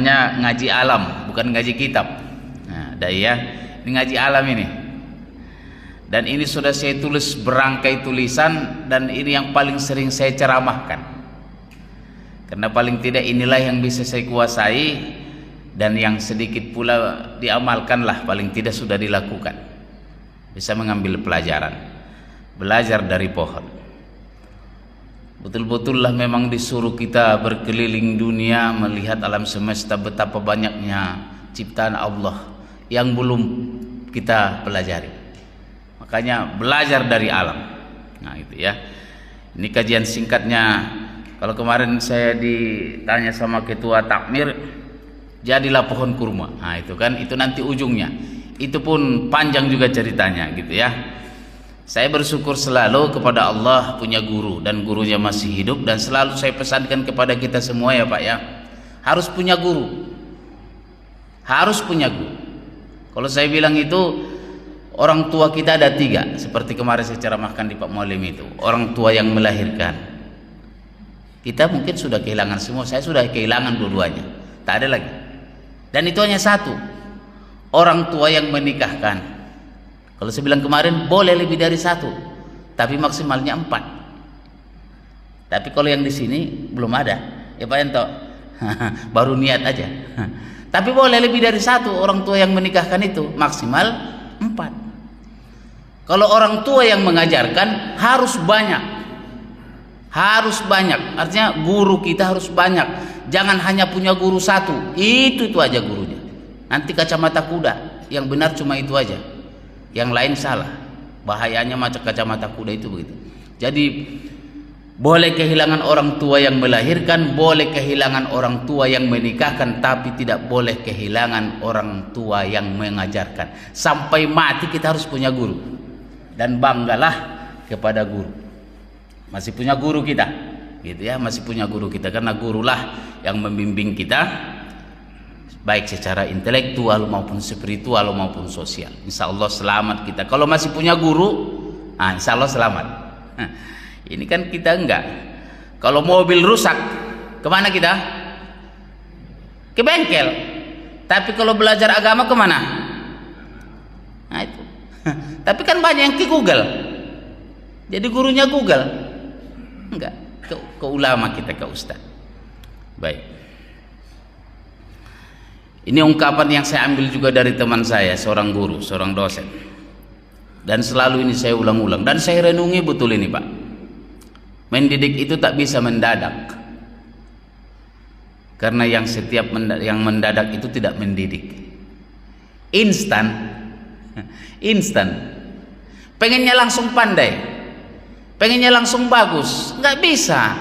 namanya ngaji alam, bukan ngaji kitab. Nah, ya, ini ngaji alam ini. Dan ini sudah saya tulis berangkai tulisan, dan ini yang paling sering saya ceramahkan. Karena paling tidak inilah yang bisa saya kuasai, dan yang sedikit pula diamalkanlah, paling tidak sudah dilakukan. Bisa mengambil pelajaran, belajar dari pohon. Betul-betullah memang disuruh kita berkeliling dunia, melihat alam semesta, betapa banyaknya ciptaan Allah yang belum kita pelajari. Makanya belajar dari alam. Nah itu ya. Ini kajian singkatnya. Kalau kemarin saya ditanya sama ketua takmir, jadilah pohon kurma. Nah itu kan, itu nanti ujungnya. Itu pun panjang juga ceritanya gitu ya. Saya bersyukur selalu kepada Allah punya guru, dan gurunya masih hidup, dan selalu saya pesankan kepada kita semua ya Pak ya, harus punya guru. Harus punya guru. Kalau saya bilang itu, orang tua kita ada 3, seperti kemarin saya ceramahkan di Pak Mualim itu. Orang tua yang melahirkan, kita mungkin sudah kehilangan semua. Saya sudah kehilangan dua-duanya, tak ada lagi. Dan itu hanya 1, orang tua yang menikahkan. Kalau saya bilang kemarin, boleh lebih dari 1, tapi maksimalnya 4. Tapi kalau yang di sini belum ada, ya Pak Yanto, baru niat aja. Tapi boleh lebih dari 1 orang tua yang menikahkan itu, maksimal 4. Kalau orang tua yang mengajarkan harus banyak, harus banyak. Artinya guru kita harus banyak. Jangan hanya punya guru 1, itu aja gurunya. Nanti kacamata kuda, yang benar cuma itu aja, yang lain salah. Bahayanya macam kacamata kuda itu begitu. Jadi boleh kehilangan orang tua yang melahirkan, boleh kehilangan orang tua yang menikahkan, tapi tidak boleh kehilangan orang tua yang mengajarkan. Sampai mati kita harus punya guru, dan banggalah kepada guru. Masih punya guru kita, gitu ya, masih punya guru kita, karena gurulah yang membimbing kita, baik secara intelektual maupun spiritual maupun sosial. Insya Allah selamat kita kalau masih punya guru. Nah, insya Allah selamat. Ini kan kita enggak. Kalau mobil rusak, kemana kita? Ke bengkel. Tapi kalau belajar agama kemana? Nah itu. Tapi kan banyak yang ke Google. Jadi gurunya Google. Enggak. Ke ulama kita, ke ustaz. Baik. Ini ungkapan yang saya ambil juga dari teman saya, seorang guru, seorang dosen. Dan selalu ini saya ulang-ulang, dan saya renungi betul ini Pak. Mendidik itu tak bisa mendadak, karena yang yang mendadak itu tidak mendidik. Instan. Pengennya langsung pandai, pengennya langsung bagus, nggak bisa.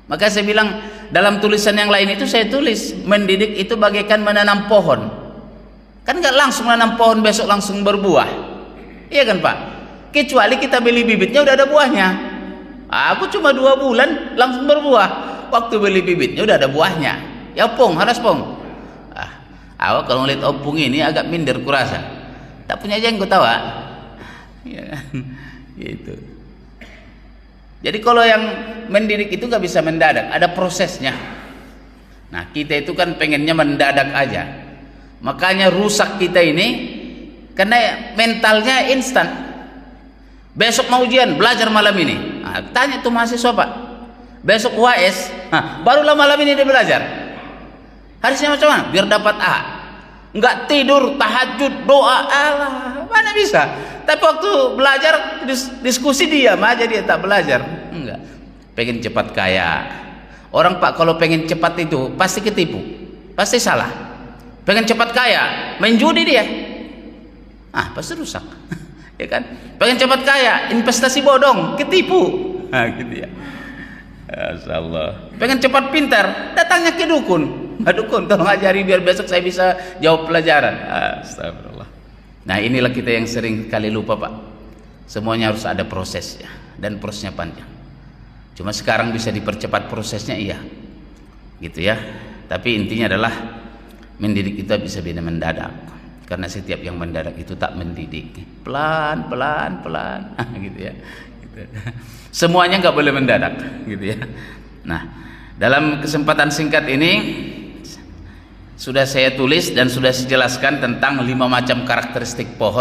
Maka saya bilang, dalam tulisan yang lain itu saya tulis, mendidik itu bagaikan menanam pohon. Kan nggak langsung menanam pohon besok langsung berbuah, iya kan Pak? Kecuali kita beli bibitnya udah ada buahnya. Aku cuma 2 bulan langsung berbuah. Waktu beli bibitnya udah ada buahnya. Ya Pong, harus Pong. Awak kalau ngeliat opung ini agak minder kurasa. Tak punya jenggot tawa. Ya kan? Gitu. Jadi kalau yang mendidik itu gak bisa mendadak, ada prosesnya. Nah kita itu kan pengennya mendadak aja. Makanya rusak kita ini karena mentalnya instan. Besok mau ujian, belajar malam ini. Nah, tanya tuh mahasiswa Pak, besok UAS, barulah malam ini dia belajar. Harusnya macam mana? Biar dapat A. Enggak tidur, tahajud, doa, Allah, mana bisa? Tapi waktu belajar diskusi diam aja, dia tak belajar. Enggak. Pengen cepat kaya. Orang Pak kalau pengen cepat itu pasti ketipu, pasti salah. Pengen cepat kaya, main judi dia. Pasti rusak. Ya kan? Pengen cepat kaya, investasi bodong, ketipu. Nah, gitu ya. Masyaallah. Pengen cepat pintar, datangnya ke dukun. Dukun tolong ajari biar besok saya bisa jawab pelajaran. Astagfirullah. Nah, inilah kita yang sering kali lupa, Pak. Semuanya harus ada prosesnya, dan prosesnya panjang. Cuma sekarang bisa dipercepat prosesnya, iya. Gitu ya. Tapi intinya adalah mendidik kita bisa beda mendadak. Karena setiap yang mendadak itu tak mendidik, pelan gitu ya, gitu. Semuanya nggak boleh mendadak gitu ya. Nah, dalam kesempatan singkat ini sudah saya tulis dan sudah saya jelaskan tentang 5 macam karakteristik pohon.